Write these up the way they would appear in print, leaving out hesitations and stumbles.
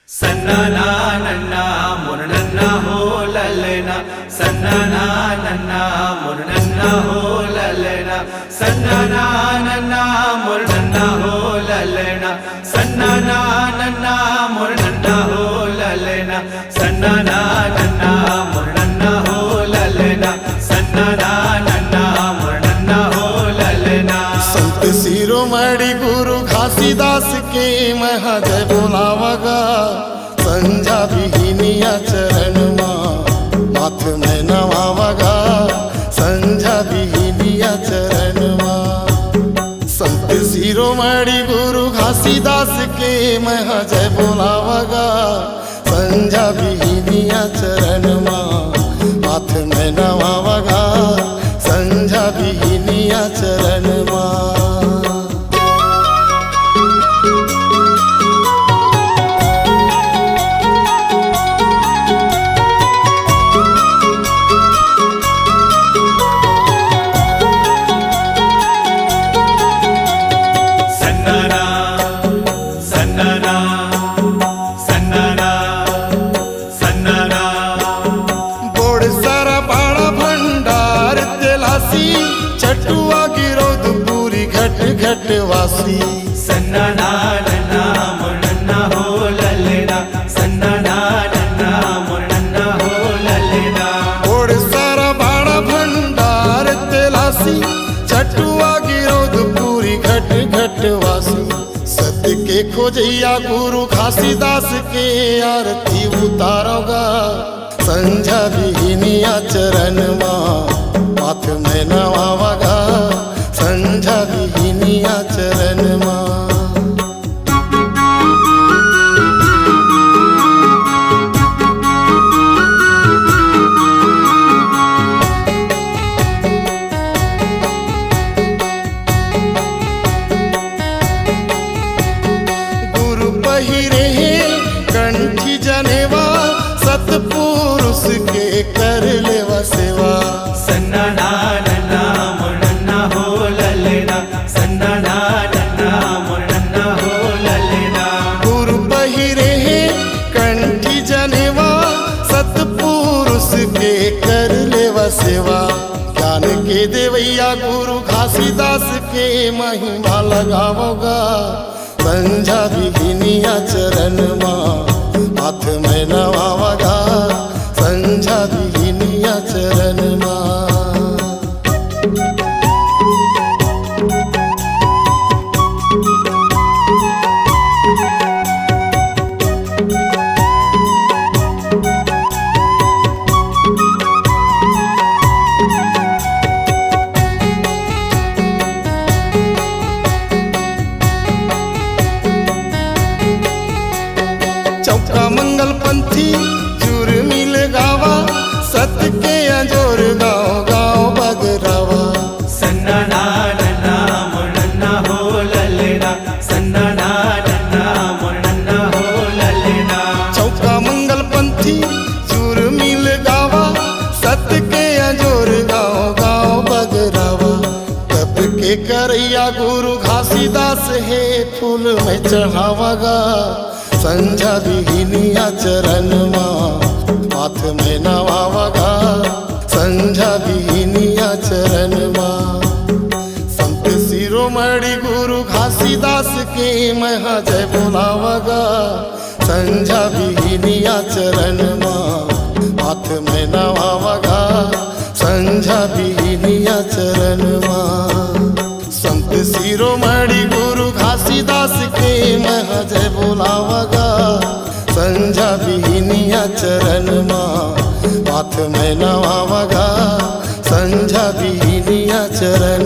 ಸನ್ನನ ನನ್ನ ಮುರ್ನನ್ನ ಹೋಲಲೆನ ಸನ್ನನ ನನ್ನ ಮುರ್ನನ್ನ ಹೋಲಲೆನ ಸನ್ನನ ನನ್ನ ಮುರ್ನನ್ನ ಹೋಲಲೆನ ಸನ್ನನ ನನ್ನ ಮುರ್ನನ್ನ ಹೋಲಲೆನ ಸನ್ನನ ನನ್ನ ಮುರ್ನನ್ನ ಹೋಲಲೆನ ಸನ್ನನ ನನ್ನ ಮುರ್ನನ್ನ ಹೋಲಲೆನ संत शिरोमणि गुरु घासीदास के महाजय बोलावगा संझा विहीनिया चरण माथ में नवावगा संझा विहीनिया चरण संत शिरोमणि गुरु घासीदास के महाजय बोलावगा संझा विहीनिया चरण माथ में नवावगा संझा विहीनिया चरण चटुआ गिरोद पूरी घट घट वासी सन्नना नन्ना मुर्नन्ना होललेना सन्नना नन्ना मुर्नन्ना होललेना ओड सारा बाड़ा भंडार तेलासी चटुआ गिरोद पूरी घट घट वासी सत्य के खोजैया गुरु घासीदास के आरती उतारोगा संझा विहीनिया चरण माथ में नवावगा संझा विहीनिया चरण गुरु पहिरे कंठी जनेवा सतपुरुष के कर लेवा सेवा सन्नना नन्ना मुर्नन्ना होललेना सन्नना नन्ना मुर्नन्ना होललेना गुरु पहिरे कंठी जनेवा सतपुरुष के कर लेवा सेवा ज्ञान के देवैया गुरु घासीदास के महिमा लगावोगा संझा विहीनिया चरण माथ में नवावगा संझा विहीनिया चरण चौका मंगल पंथी चूर मिल गावा सत्य के अंजोर गाँव गाँव बगरावा सन्नना नन्ना मुर्नन्ना होललेना सन्नना नन्ना मुर्नन्ना होललेना चौका मंगल पंथी चूर मिल गावा सत्य के अंजोर गाँव गाँव बगरावा तप के करैया गुरु घासीदास है फूल में चढ़ावागा संझा विहीनिया चरण माथ में नवावगा संझा विहीनिया चरण संत शिरोमणि गुरु घासीदास के महाजय बोलावगा संझा विहीनिया चरण माथ में नवावगा संझा विहीनिया चरण संत शिरोमणि गुरु घासीदास के महाजय बोलावगा संझा विहीनिया चरण माथ में नवावगा संझा विहीनिया चरण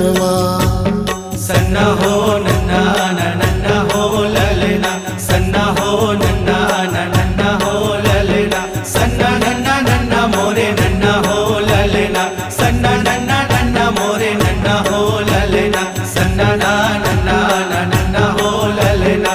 सन्ना हो नन्ना नन्ना होललेना सन्ना हो नन्ना नन्ना होललेना सन्ना नन्ना नन्ना मोरे नन्ना होललेना सन्ना नन्ना नन्ना मोरे नन्ना होललेना सन्ना नन्ना नन्ना होललेना